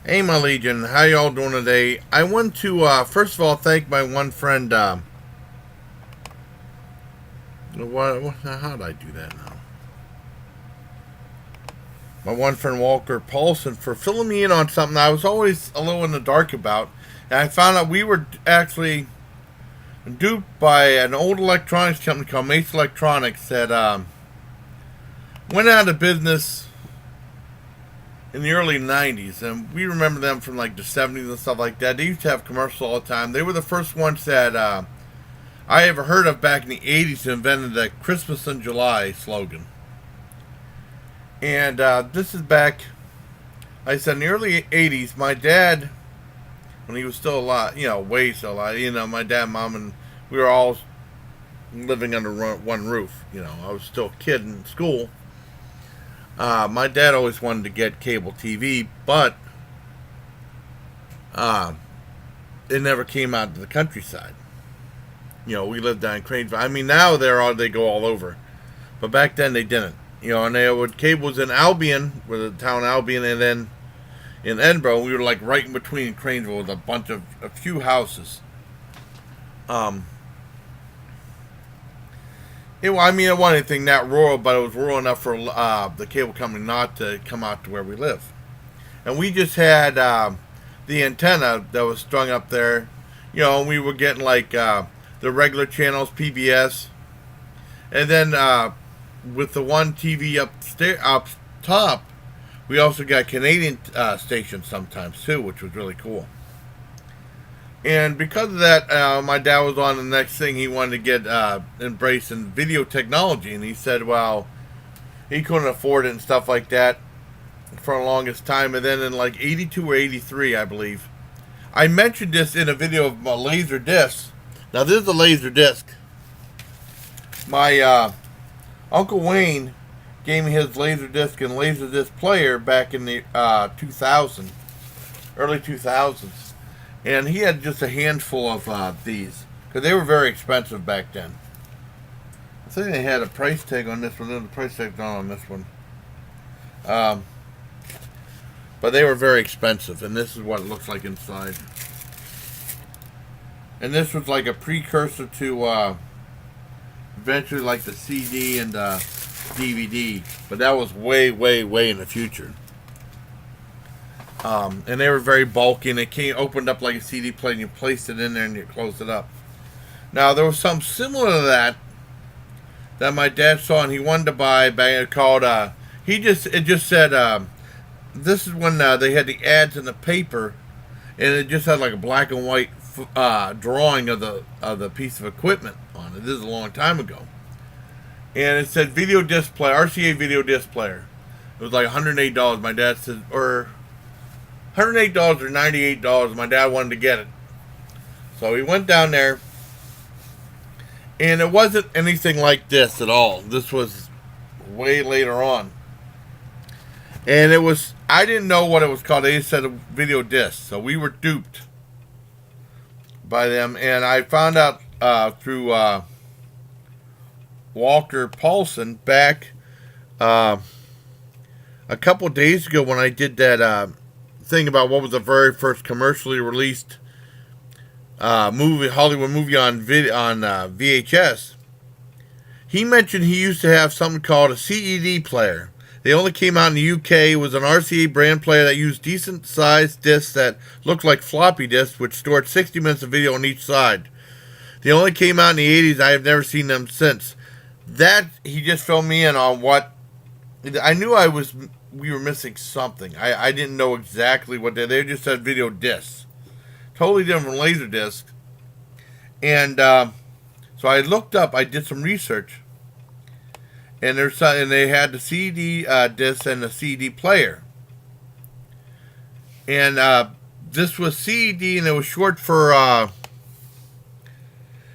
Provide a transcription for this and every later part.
Hey, my Legion, how y'all doing today? I want to first of all thank my one friend. How did I do that now? My one friend Walker Paulson for filling me in on something I was always a little in the dark about, and I found out we were actually duped by an old electronics company called Mace Electronics that went out of business in the early 90's, and we remember them from like the 70's and stuff like that. They used to have commercials all the time. They were the first ones that I ever heard of back in the 80's who invented the Christmas in July slogan. And this is back, like I said, in the early 80's. My dad, when he was still alive, way still alive, my dad, mom, and we were all living under one roof. I was still a kid in school. My dad always wanted to get cable TV, but uh, it never came out to the countryside. We lived down in Cranesville. I mean, now they go all over, but back then they didn't. And they would cables in Albion, where the town Albion, and then in Edinburgh, we were like right in between Cranesville with a few houses. Um, it wasn't anything that rural, but it was rural enough for the cable company not to come out to where we live. And we just had the antenna that was strung up there. And we were getting like the regular channels, PBS, and then with the one TV up top, we also got Canadian stations sometimes too, which was really cool. And because of that, my dad was on the next thing. He wanted to get embracing video technology, and he said, well, he couldn't afford it and stuff like that for the longest time. And then in like 82 or 83, I believe, I mentioned this in a video of my laser disc. Now, this is a laser disc. My Uncle Wayne gave me his laser disc and laser disc player back in the 2000, early 2000s. And he had just a handful of these, because they were very expensive back then. I think they had a price tag on this one. There's a price tag not on this one. But they were very expensive, and this is what it looks like inside. And this was like a precursor to eventually like the CD and DVD, but that was way, way, way in the future. And they were very bulky, and it opened up like a CD player, and you placed it in there and you closed it up. Now, there was something similar to that my dad saw, and he wanted to buy called, it just said, this is when they had the ads in the paper, and it just had like a black and white drawing of the piece of equipment on it. This is a long time ago. And it said video disc player, RCA video disc player. It was like $108. My dad said, or $108 or $98. My dad wanted to get it. So he went down there, and it wasn't anything like this at all. This was way later on. And I didn't know what it was called. They just said a video disc. So we were duped by them. And I found out through Walker Paulson back a couple days ago when I did that thing about what was the very first commercially released Hollywood movie on VHS. He mentioned he used to have something called a CED player. They only came out in the UK. It was an RCA brand player that used decent sized discs that looked like floppy disks, which stored 60 minutes of video on each side. They only came out in the 80's. I have never seen them since. That, he just filled me in on what I knew we were missing something. I didn't know exactly what they just said video discs. Totally different from laser discs. And so I looked up, I did some research. And they had the CD disc and the CD player. And this was CD, and it was short for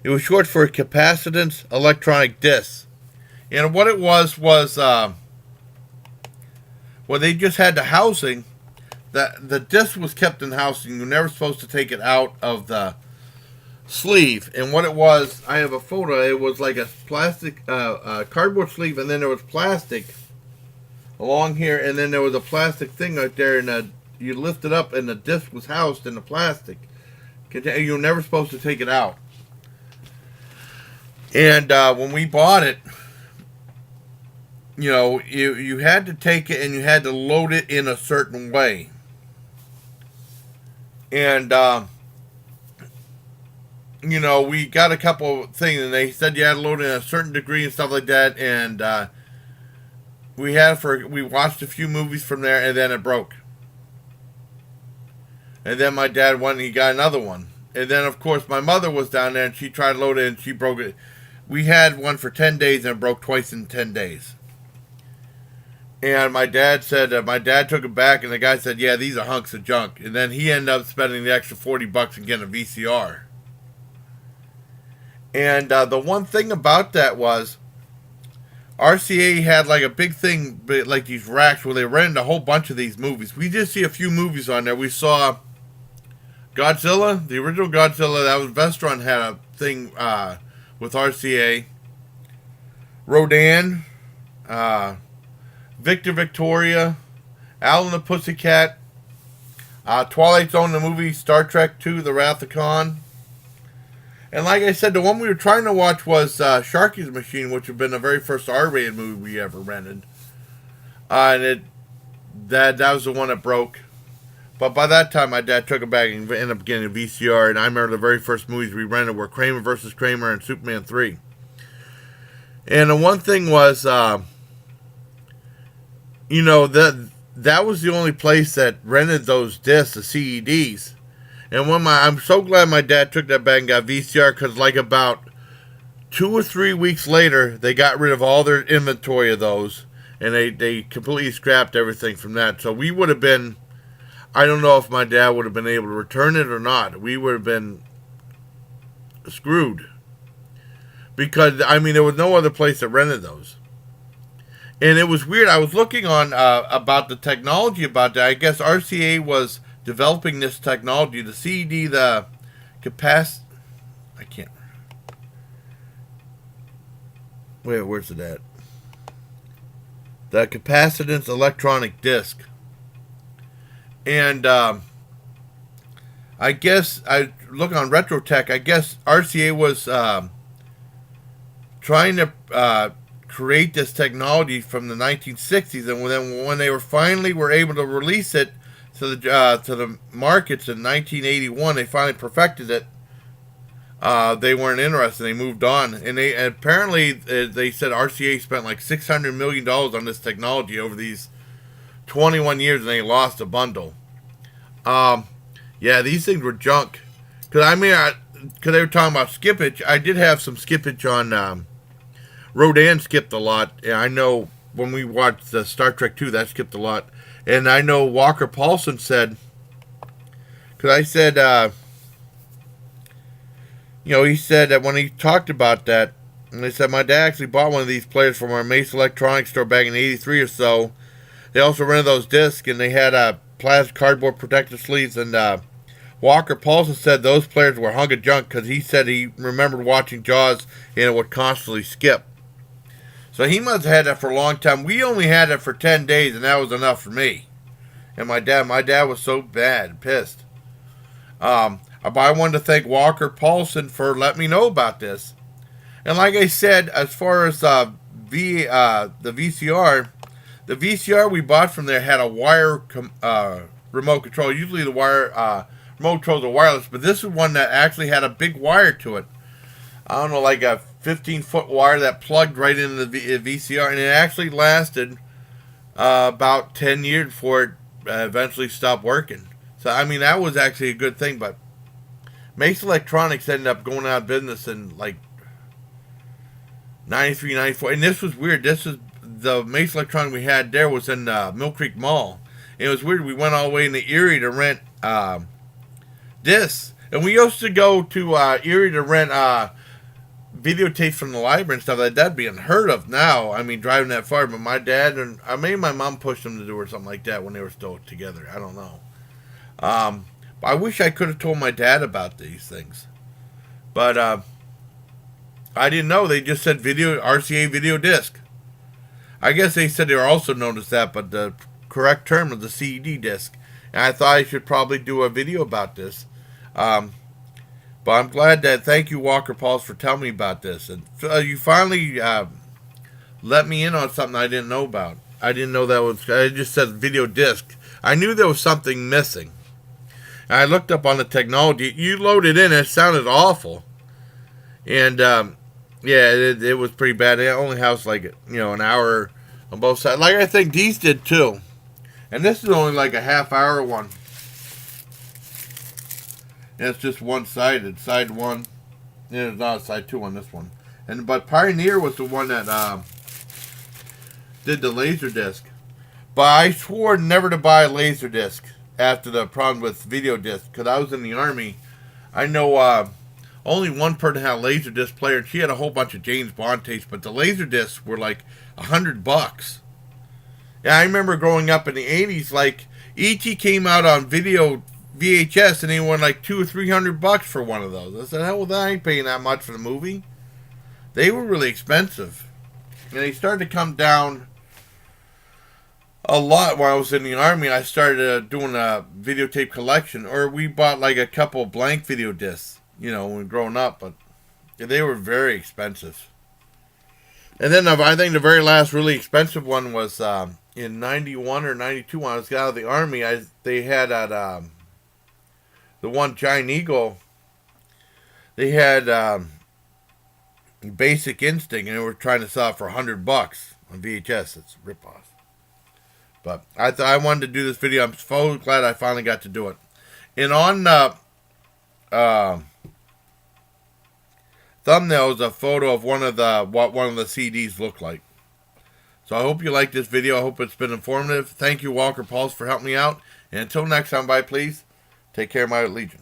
capacitance electronic disc. And what it was they just had the housing. The disc was kept in housing. You were never supposed to take it out of the sleeve. And what it was, I have a photo. It was like a plastic cardboard sleeve, and then there was plastic along here, and then there was a plastic thing right there in you lift it up, and the disc was housed in the plastic. You're never supposed to take it out. And when we bought it, you had to take it and you had to load it in a certain way. And we got a couple of things, and they said you had to load it in a certain degree and stuff like that. And we watched a few movies from there, and then it broke. And then my dad went and he got another one. And then, of course, my mother was down there, and she tried to load it, and she broke it. We had one for 10 days, and it broke twice in 10 days. And my dad said, my dad took it back, and the guy said, yeah, these are hunks of junk. And then he ended up spending the extra $40 and getting a VCR. And the one thing about that was, RCA had like a big thing, like these racks where they rented a whole bunch of these movies. We did see a few movies on there. We saw Godzilla, the original Godzilla. That was Vestron had a thing with RCA. Rodan, Victor Victoria, Al and the Pussycat, Twilight Zone, the movie, Star Trek II, The Wrath of Khan. And like I said, the one we were trying to watch was Sharky's Machine, which had been the very first R-rated movie we ever rented. And that was the one that broke. But by that time, my dad took it back and ended up getting a VCR. And I remember the very first movies we rented were Kramer vs. Kramer and Superman 3. And the one thing was, that was the only place that rented those discs, the CEDs. And I'm so glad my dad took that back and got VCR, because like about 2 or 3 weeks later, they got rid of all their inventory of those, and they completely scrapped everything from that. So we would have been, I don't know if my dad would have been able to return it or not. We would have been screwed, because there was no other place that rented those. And it was weird. I was looking on about the technology about that. I guess RCA was developing this technology, the CD, the where's it at? The capacitance electronic disc. And I guess, I look on Retrotech, I guess RCA was trying to create this technology from the 1960s, and then when they finally were able to release it to the markets in 1981, they finally perfected it. They weren't interested. They moved on, and apparently they said RCA spent like $600 million on this technology over these 21 years, and they lost a bundle. Yeah, these things were junk. Because they were talking about skippage. I did have some skippage on. Rodan skipped a lot. And I know when we watched Star Trek II, that skipped a lot. And I know Walker Paulson said, because I said, he said that when he talked about that, and they said, my dad actually bought one of these players from our Mace Electronics store back in '83 or so. They also rented those discs, and they had plastic cardboard protective sleeves. And Walker Paulson said those players were hunk of junk, because he said he remembered watching Jaws, and it would constantly skip. So he must have had that for a long time. We only had it for 10 days, and that was enough for me. And my dad was so bad, pissed. But I wanted to thank Walker Paulson for letting me know about this. And like I said, as far as the VCR we bought from there had a wire remote control. Usually the wire remote controls are wireless, but this is one that actually had a big wire to it. I don't know, like a 15-foot wire that plugged right into the VCR, and it actually lasted about 10 years before it eventually stopped working. So, that was actually a good thing, but Mace Electronics ended up going out of business in, like, 93, 94, and this was weird. This is the Mace Electronics we had there was in Mill Creek Mall, and it was weird. We went all the way into Erie to rent discs, and we used to go to Erie to rent videotapes from the library and stuff like that. That'd be unheard of now. Driving that far. But my dad and maybe my mom pushed them to do or something like that when they were still together. I don't know. I wish I could have told my dad about these things, but I didn't know. They just said RCA video disc. I guess they said they were also known as that, but the correct term was the CED disc. And I thought I should probably do a video about this. But I'm glad that, thank you, Walker Paulson, for telling me about this. And you finally let me in on something I didn't know about. I didn't know that was, I just said video disc. I knew there was something missing. And I looked up on the technology. You load it in, it sounded awful. And, yeah, it was pretty bad. It only has like, an hour on both sides. Like I think these did too. And this is only like a half-hour one. And it's just one-sided. Side one. Yeah, it's not a side two on this one. But Pioneer was the one that did the Laserdisc. But I swore never to buy a Laserdisc after the problem with video disc. Because I was in the Army. I know only one person had a Laserdisc player. And she had a whole bunch of James Bond tapes. But the Laserdiscs were like $100. Yeah, I remember growing up in the 80s, like, E.T. came out on video VHS, and they went like $200 or $300 for one of those. I said, hell, well, I ain't paying that much for the movie. They were really expensive. And they started to come down a lot when I was in the Army. I started doing a videotape collection, or we bought like a couple blank video discs, when we were growing up, but they were very expensive. And then I think the very last really expensive one was in 91 or 92 when I was out of the Army. They had at the one Giant Eagle, they had Basic Instinct, and they were trying to sell it for $100 on VHS. It's a ripoff. But I wanted to do this video. I'm so glad I finally got to do it. And on thumbnail is a photo of what one of the CDs looked like. So I hope you like this video. I hope it's been informative. Thank you, Walker Paulson, for helping me out. And until next time, bye, please. Take care, my Legion.